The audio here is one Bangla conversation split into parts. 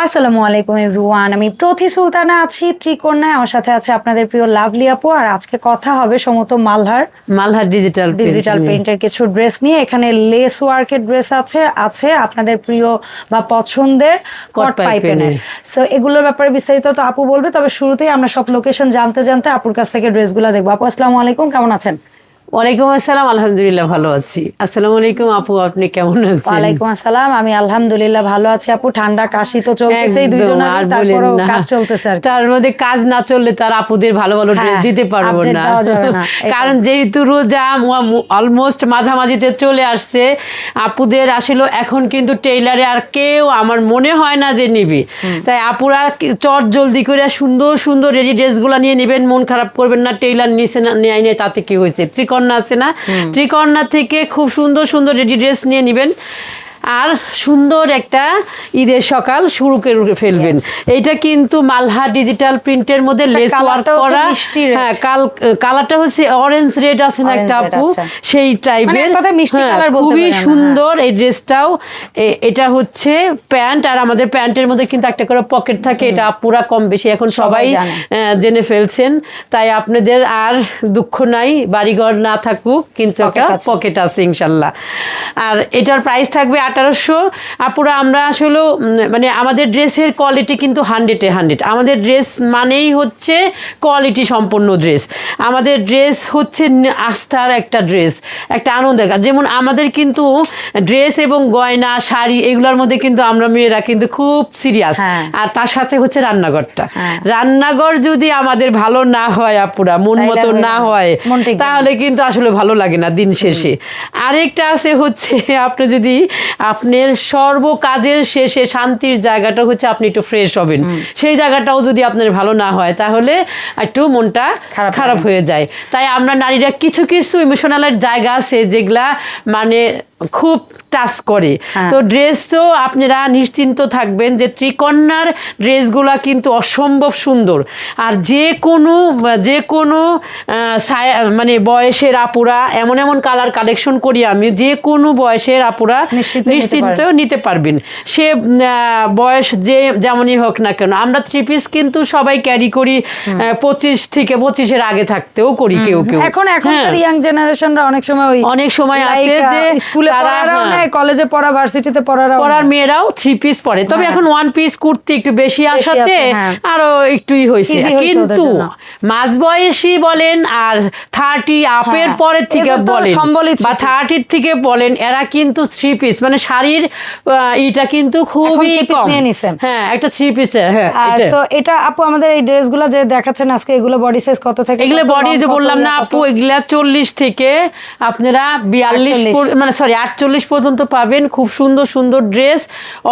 আসসালামু আলাইকুম এভরিওয়ান, আমি প্রতি সুলতানা আছি ত্রিকোণায়। আমার সাথে আছে আপনাদের প্রিয় লাভলি আপু। আর আজকে কথা হবে সমত মালহার ডিজিটাল প্রিন্টের কিছু ড্রেস নিয়ে। এখানে লেস ওয়ার্কের ড্রেস আছে আপনাদের প্রিয় বা পছন্দের কট পাইপেনের। সো এগুলোর ব্যাপারে বিস্তারিত তো আপু বলবে, তবে শুরুতেই আমরা সব লোকেশন জানতে আপুর কাছ থেকে ড্রেসগুলো দেখবো। আপু আসসালামু আলাইকুম, কেমন আছেন? ওয়ালাইকুম আসসালাম, আলহামদুলিল্লাহ ভালো আছি। আসসালামু আলাইকুম আপু, আপনি কেমন আছেন? ওয়ালাইকুম আসসালাম, আমি আলহামদুলিল্লাহ ভালো আছি আপু। ঠান্ডা কাশি তো চলতেছেই দুইজনের, আর তারপরেও কাজ চলতেছে। আর তার মধ্যে কাজ না চললে তার আপুদের ভালো ভালো ড্রেস দিতে পারবো না, কারণ যেহেতু রোজা অলমোস্ট মাঝামাঝিতে চলে আসছে। আপুদের আসলে এখন কিন্তু টেইলারে আর কেউ আমার মনে হয় না যে নিবে, তাই আপুরা চট জলদি করে সুন্দর সুন্দর রেডি ড্রেসগুলো নিয়ে নেবেন, মন খারাপ করবেন না। টেইলার নিচে নেয় তাতে কি হয়েছে, ত্রিকোণা আছে না, ত্রিকোণা থেকে খুব সুন্দর সুন্দর রেডি ড্রেস নিয়ে নেবেন আর সুন্দর একটা ঈদের সকাল শুরু করে ফেলবেন। এইটা কিন্তু মালহা ডিজিটাল প্রিন্টের মধ্যে লেস ওয়ার্ক করা। হ্যাঁ, কালারটা হচ্ছে অরেঞ্জ রেড আছে না একটা আপু, সেই টাইপের, খুবই সুন্দর এই ড্রেসটাও। এটা হচ্ছে প্যান্ট, আর আমাদের প্যান্টের মধ্যে কিন্তু একটা করে পকেট থাকে। এটা পুরা কম বেশি এখন সবাই জেনে ফেলছেন, তাই আপনাদের আর দুঃখ নাই, বাড়িঘর না থাকুক কিন্তু একটা পকেট আছে ইনশাল্লাহ। আর এটার প্রাইস থাকবে 1800। আপুরা আমরা আসলে মানে আমাদের ড্রেসের কোয়ালিটি কিন্তু 100-এ 100। আমাদের ড্রেস মানেই হচ্ছে কোয়ালিটি সম্পন্ন ড্রেস। আমাদের ড্রেস হচ্ছে আস্থার একটা ড্রেস, একটা আনন্দের কাজ। যেমন আমাদের কিন্তু ড্রেস এবং গয়না শাড়ি এগুলোর মধ্যে কিন্তু আমরা মেয়েরা কিন্তু খুব সিরিয়াস। আর তার সাথে হচ্ছে রান্নাঘরটা, রান্নাঘর যদি আমাদের ভালো না হয় আপুরা, মন মতো না হয়, তাহলে কিন্তু আসলে ভালো লাগে না দিন শেষে। আরেকটা আছে হচ্ছে আপনি যদি আপনার সর্ব কাজের শেষে শান্তির জায়গাটা হচ্ছে আপনি একটু ফ্রেশ হবেন, সেই জায়গাটাও যদি আপনার ভালো না হয় তাহলে একটু মনটা খারাপ হয়ে যায়। তাই আমরা নারীরা কিছু কিছু ইমোশনালের জায়গা আছে যেগুলা মানে খুব টাচ করে। তো ড্রেস তো আপনারা নিশ্চিন্ত থাকবেন যে ত্রিকন্যার ড্রেসগুলা কিন্তু অসম্ভব সুন্দর। আর যে কোনো মানে বয়সের আপুরা এমন এমন কালার কালেকশন করি আমি, যে কোনো বয়সের আপুরা নিশ্চিন্ত নিতে পারবেন, সে বয়স যে যেমনই হোক না কেন। আমরা 3 পিস কিন্তু সবাই ক্যারি করি 25 থেকে 25-এর আগে থাকতেও করি কেউ কেউ। এখন ইয়াং জেনারেশনরা অনেক সময় আছে যে কলেজে পড়া, ভার্সিটিতে পড়ার মেয়েরাও 3 পিস পরে, তবে এখন 1 পিস কুর্তি একটু বেশি আসাতে আরো একটুই হয়েছে। কিন্তু মাঝ বয়সী বলেন আর 30 আপের পরের থেকে বলেন বা 30 থেকে বলেন, এরা কিন্তু 3 পিস মানে শাড়ির এটা কিন্তু খুবই কম। হ্যাঁ, একটা 3 পিস। হ্যাঁ, এটা আপু আমাদের এই ড্রেসগুলো যে দেখাচ্ছেন আজকে, এগুলো বডি সাইজ কত থেকে? এগুলো বডি যে বললাম না আপু, এগুলা 40 থেকে আপনারা 42 মানে 48 পর্যন্ত পাবেন। খুব সুন্দর সুন্দর ড্রেস,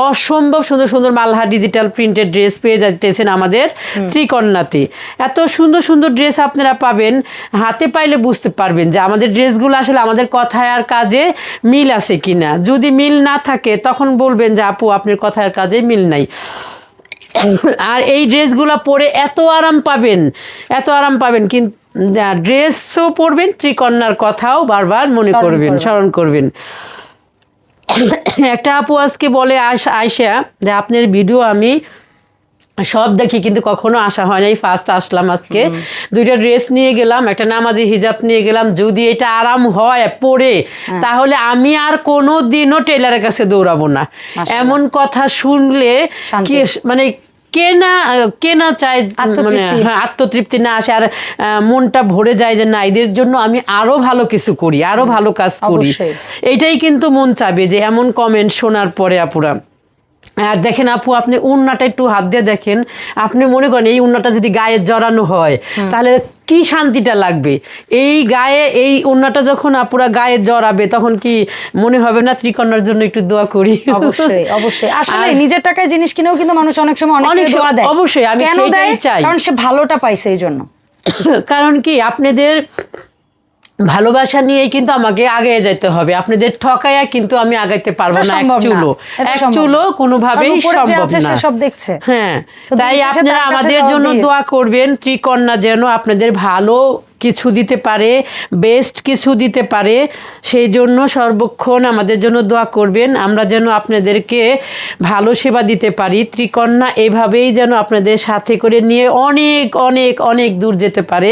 অসম্ভব সুন্দর সুন্দর মালহা ডিজিটাল প্রিন্টেড ড্রেস পেয়ে যাইতেছেন আমাদের ত্রিকন্যাতে। এত সুন্দর সুন্দর ড্রেস আপনারা পাবেন, হাতে পাইলে বুঝতে পারবেন যে আমাদের ড্রেসগুলো আসলে আমাদের কথায় আর কাজে মিল আছে কিনা। যদি মিল না থাকে তখন বলবেন যে আপু আপনার কথায় আর কাজে মিল নাই। আর এই ড্রেসগুলো পরে এত আরাম পাবেন কিন্তু ড্রেসও পরবেন, ত্রিকন্যার কথাও বারবার মনে করবেন, স্মরণ করবেন। একটা আপু আজকে বলে আয়শা যে আপনার ভিডিও আমি সব দেখি কিন্তু কখনো আসা হয় নাই, ফার্স্ট আসলাম আজকে। 2টা ড্রেস নিয়ে গেলাম, একটা নামাজি হিজাব নিয়ে গেলাম। যদি এটা আরাম হয় পরে, তাহলে আমি আর কোনো দিনও টেলারের কাছে দৌড়াবো না। এমন কথা শুনলে কি মানে কেনা চায়, মানে আত্মতৃপ্তি না আসে, আর মনটা ভরে যায় যে না, এদের জন্য আমি আরো ভালো কিছু করি, আরো ভালো কাজ করি। এটাই কিন্তু মন চাবে যে এমন কমেন্ট শোনার পরে আপুরা। আর দেখেন আপু, আপনি উন্নাটা একটু হাত দিয়ে দেখেন, আপনি মনে করেন এই উন্নাটা যদি গায়ে জড়ানো হয় তাহলে কি শান্তিটা লাগবে। এই গায়ে এই উন্নাটা যখন আপুরা গায়ে জড়াবে তখন কি মনে হবে না ত্রিকন্যার জন্য একটু দোয়া করি? অবশ্যই অবশ্যই। আসলে নিজের টাকায় জিনিস কিনেও কিন্তু মানুষ অনেক সময় অনেক দোয়া দেয়। অবশ্যই, আমি সেটাই চাই, কারণ সে ভালোটা পাইছে এই জন্য। কারণ কি আপনাদের ভালোবাসা নিয়েই কিন্তু আমাকে আগে যেতে হবে, আপনাদের ঠকাইয়া কিন্তু আমি আগাইতে পারবো না। এক চুলো কোনোভাবেই সম্ভব না। হ্যাঁ, তাই আপনারা আমাদের জন্য দোয়া করবেন, ত্রিকন্যা যেন আপনাদের ভালো কিছু দিতে পারে, বেস্ট কিছু দিতে পারে। সেই জন্য সর্বক্ষণ আমাদের জন্য দোয়া করবেন, আমরা যেন আপনাদেরকে ভালো সেবা দিতে পারি। ত্রিকন্যা এভাবেই যেন আপনাদের সাথে করে নিয়ে অনেক অনেক অনেক দূর যেতে পারে,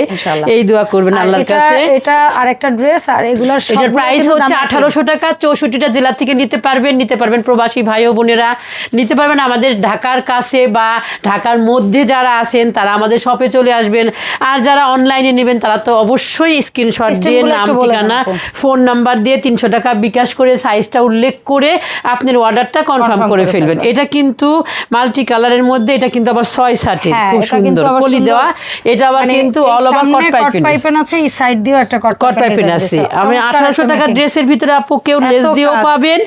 এই দোয়া করবেন আল্লাহর কাছে। এটা আরেকটা ড্রেস, আর এগুলোর এটার প্রাইস হচ্ছে 1800 টাকা। 64টা জেলা থেকে নিতে পারবেন প্রবাসী ভাই ও বোনেরা নিতে পারবেন। আমাদের ঢাকার কাছে বা ঢাকার মধ্যে যারা আছেন তারা আমাদের শপে চলে আসবেন, আর যারা অনলাইনে নেবেন তারা তো অবশ্যই স্ক্রিনশট দিয়ে নাম, ঠিকানা, ফোন নাম্বার দিয়ে 300 টাকা বিকাশ করে সাইজটা উল্লেখ করে আপনার অর্ডারটা কনফার্ম করে ফেলবেন। এটা কিন্তু মাল্টি কালারের মধ্যে, এটা কিন্তু আবার 6 শার্টের, খুব সুন্দর পলি দেওয়া। এটা আবার কিন্তু অল ওভার কট পাইপিং আছে, এই সাইড দিয়েও একটা কট পাইপিং আছে। আমি 1800 টাকা ড্রেসের ভিতরে আপু কেউ লেস দিয়েও পাবেন,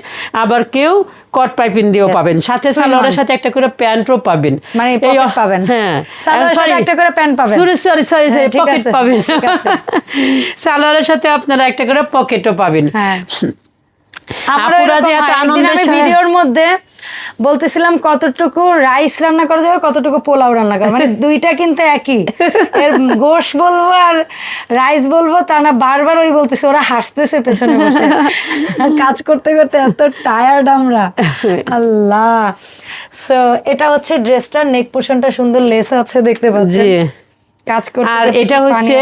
আবার কেউ কট পাইপিং দিয়েও পাবেন, সাথে সালোয়ারের সাথে একটা করে প্যান্টও পাবেন, মানে পকেট পাবেন। হ্যাঁ, সালোয়ারের সাথে একটা করে প্যান্ট পাবেন, সরি পকেট পাবেন। সালোয়ারের সাথে আপনারা একটা করে পকেটও পাবেন। হ্যাঁ, আপুরা যে এত আনন্দের ভিডিওর মধ্যে বলতেছিলাম কতটুকু রাইস রান্না করা যাবে, কতটুকু পোলাও রান্না করা, মানে দুইটা কিন্তু একই। এর গোশ বলবো আর রাইস বলবো তা না, বারবার ওই বলতেছে, ওরা হাসতেছে পেছনে বসে। কাজ করতে করতে এত টায়ার্ড আমরা, আল্লাহ। সো এটা হচ্ছে ড্রেসটার নেক পোর্শনটা সুন্দর লেস আছে, দেখতে পাচ্ছেন। আর এটা হচ্ছে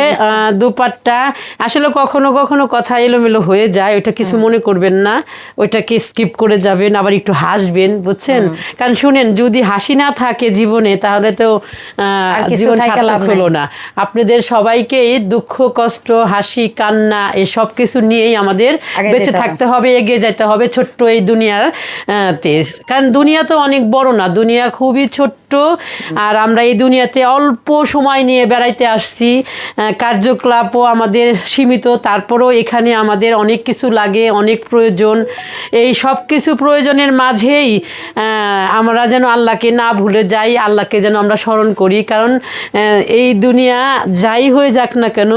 দুপাট্টা। আসলে কখনো কখনো কথা এলোমেলো হয়ে যায়, ওইটা কিছু মনে করবেন না, ওইটাকে স্কিপ করে যাবেন, আবার একটু হাসবেন, বুঝছেন? কারণ শুনেন, যদি হাসি না থাকে জীবনে তাহলে তো জীবন সার্থক হলো না। আপনাদের সবাইকে দুঃখ, কষ্ট, হাসি, কান্না এই সব কিছু নিয়েই আমাদের বেঁচে থাকতে হবে, এগিয়ে যেতে হবে ছোট্ট এই দুনিয়ার তে। কারণ দুনিয়া তো অনেক বড় না, দুনিয়া খুবই ছোট্ট। আর আমরা এই দুনিয়াতে অল্প সময় নিয়ে বেড়াইতে আসছি, কার্যকলাপও আমাদের সীমিত, তারপরেও এখানে আমাদের অনেক কিছু লাগে, অনেক প্রয়োজন। এই সব কিছু প্রয়োজনের মাঝেই আমরা যেন আল্লাহকে না ভুলে যাই, আল্লাহকে যেন আমরা স্মরণ করি। কারণ এই দুনিয়া যাই হয়ে যাক না কেন,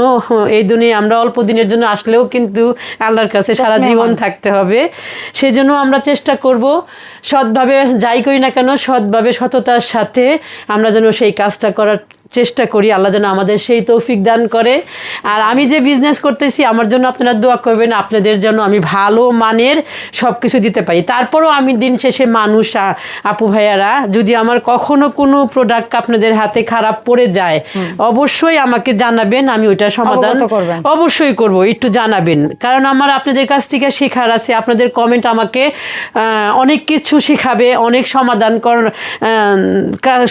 এই দুনিয়া আমরা অল্প দিনের জন্য আসলেও কিন্তু আল্লাহর কাছে সারা জীবন থাকতে হবে। সেজন্য আমরা চেষ্টা করব সৎভাবে যাই করি না কেন, সৎভাবে সততার সাথে আমরা যেন সেই কাজটা করার চেষ্টা করি। আল্লাহ যেন আমাদের সেই তৌফিক দান করে। আর আমি যে বিজনেস করতেছি, আমার জন্য আপনারা দোয়া করবেন, আপনাদের জন্য আমি ভালো মানের সব কিছু দিতে পারি। তারপরও আমি দিন শেষে মানুষ, আপু ভাইয়ারা, যদি আমার কখনো কোনো প্রোডাক্ট আপনাদের হাতে খারাপ পড়ে যায় অবশ্যই আমাকে জানাবেন, আমি ওইটা সমাধান অবশ্যই করব, একটু জানাবেন। কারণ আমার আপনাদের কাছ থেকে শেখার আছে, আপনাদের কমেন্ট আমাকে অনেক কিছু শেখাবে, অনেক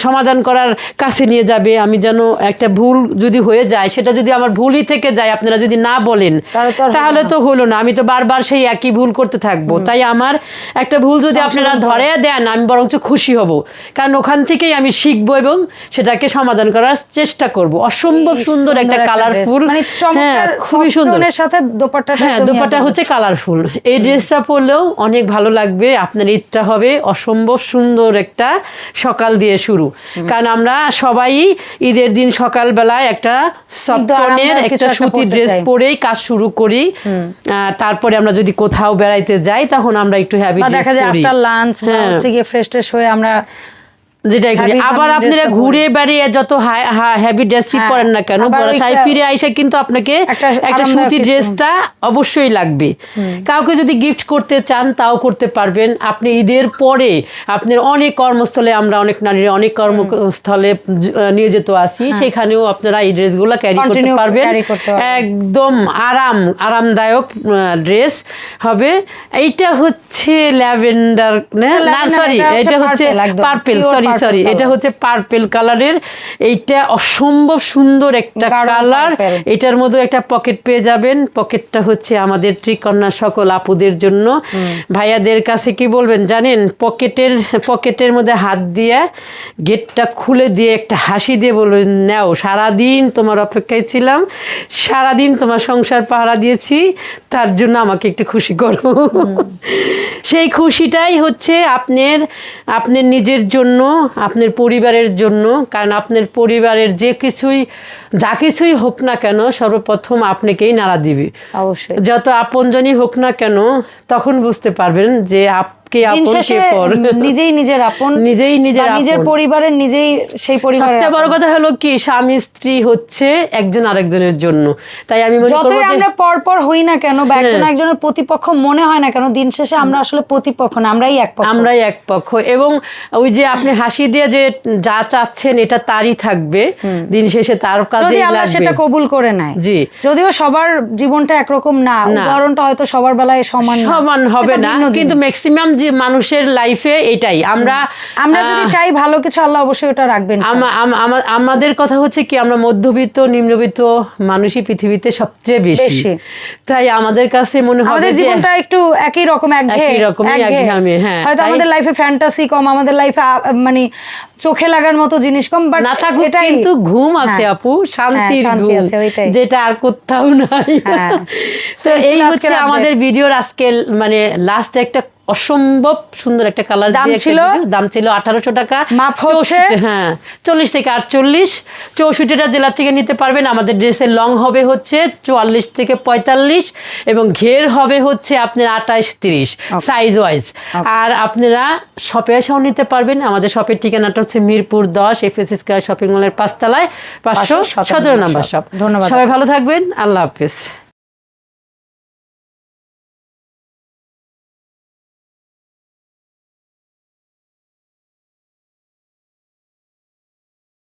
সমাধান করার কাছে নিয়ে যাবে। আমি যেন একটা ভুল যদি হয়ে যায়, সেটা যদি আমার ভুলই থেকে যায়, আপনারা যদি না বলেন তাহলে তো হলো না, আমি তো বারবার সেই একই ভুল করতে থাকবো। তাই আমার একটা ভুল যদি আপনারা ধরে দেন, আমি বরঞ্চ খুশি হব, কারণ ওখান থেকেই আমি শিখবো এবং সেটাকে সমাধান করার চেষ্টা করব। অসম্ভব সুন্দর একটা কালারফুল, হ্যাঁ খুবই সুন্দর, হ্যাঁ দোপাট্টা হচ্ছে কালারফুল। এই ড্রেসটা পরলেও অনেক ভালো লাগবে, আপনার ঈদটা হবে অসম্ভব সুন্দর একটা সকাল দিয়ে শুরু। কারণ আমরা সবাই ঈদের দিন সকালবেলায় একটা সফটনের একটা সুতির ড্রেস পরেই কাজ শুরু করি। তারপরে আমরা যদি কোথাও বেড়াইতে যাই তখন আমরা একটু হেভি ড্রেস পরি, লাঞ্চ হচ্ছে গিয়ে ফ্রেশ ট্রেশ হয়ে আমরা যেটাই করি। আবার আপনারা ঘুরে বেড়িয়ে যত হেভি ড্রেস পরেন না কেন, বাসায় ফিরে আইসা কিন্তু আপনাকে একটা সুতি ড্রেসটা অবশ্যই লাগবে। কাউকে যদি গিফট করতে চান তাও করতে পারবেন। আপনি ঈদের পরে আপনার অনেক কর্মস্থলে, আমরা অনেক নারীরা অনেক কর্মস্থলে নিয়োজিত আছি, সেখানেও আপনারা এই ড্রেসগুলো ক্যারি করতে পারবেন। একদম আরামদায়ক ড্রেস হবে। এইটা হচ্ছে ল্যাভেন্ডার, না সরি এটা হচ্ছে পার্পেল, সরি এটা হচ্ছে পার্পেল কালারের। এইটা অসম্ভব সুন্দর একটা কালার। এটার মধ্যে একটা পকেট পেয়ে যাবেন। পকেটটা হচ্ছে আমাদের ত্রিকন্যা সকল আপুদের জন্য। ভাইয়াদের কাছে কি বলবেন জানেন, পকেটের মধ্যে হাত দিয়ে গেটটা খুলে দিয়ে একটা হাসি দিয়ে বলবেন, নাও, সারাদিন তোমার অপেক্ষায় ছিলাম, সারাদিন তোমার সংসার পাহারা দিয়েছি, তার জন্য আমাকে একটু খুশি করো। সেই খুশিটাই হচ্ছে আপনার নিজের জন্য, আপনার পরিবারের জন্য। কারণ আপনার পরিবারের যে কিছুই যা কিছুই হোক না কেন সর্বপ্রথম আপনাকেই নাড়া দিবে। অবশ্যই যত আপনজনই হোক না কেন তখন বুঝতে পারবেন যে নিজেই নিজের আপন, নিজের পরিবারের নিজেই সেই পরিবারের। সবচেয়ে বড় কথা হলো কি, স্বামী স্ত্রী হচ্ছে একজন আরেকজনের জন্য। তাই আমি মনে করব যতই আমরা পরপর হই না কেন বা একজন একজনের প্রতিপক্ষ মনে হয় না কেন, দিন শেষে আমরা আসলে প্রতিপক্ষ না, আমরাই এক পক্ষ। এবং ওই যে আপনি হাসি দিয়ে যে যা চাচ্ছেন এটা তারই থাকবে, দিন শেষে তার কাজেই লাগবে, আল্লাহ সেটা কবুল করে নেয়। জি, যদিও সবার জীবনটা একরকম না, উদাহরণটা হয়তো সবার বেলায় সমান হবে না, কিন্তু ম্যাক্সিমাম যে মানুষের লাইফে এটাই আমরা যদি চাই ভালো কিছু, আল্লাহ অবশ্যই ওটা রাখবেন। আমাদের কথা হচ্ছে কি, আমরা মধ্যবিত্ত নিম্নবিত্ত মানুষই পৃথিবীতে সবচেয়ে বেশি। তাই আমাদের কাছে মনে হয় আমাদের জীবনটা একটু একই রকম, একঘেয়েমি। হ্যাঁ, হয়তো আমাদের লাইফে ফ্যান্টাসি কম, আমাদের লাইফে মানে চোখে লাগার মতো জিনিস কম, বাট না থাকুক কিন্তু ঘুম আছে আপু, শান্তির ঘুম, যেটা আর কোথাও নাই। তো এই হচ্ছে আমাদের ভিডিওর আজকে মানে লাস্ট একটা অসম্ভব সুন্দর একটা কালার দাম ছিল 1800 টাকা। মাপ হচ্ছে 40 থেকে 48, 64টা জেলা থেকে নিতে পারবেন। আমাদের ড্রেসের লং হবে হচ্ছে 44 থেকে 45 এবং ঘের হবে হচ্ছে আপনার 28-30 সাইজ ওয়াইজ। আর আপনারা শপে এসেও নিতে পারবেন। আমাদের শপের ঠিকানাটা হচ্ছে মিরপুর 10 এফএস স্কয়ার শপিং মলের 5 তলায় 517 নম্বর শপ। ধন্যবাদ, সবাই ভালো থাকবেন, আল্লাহ হাফেজ।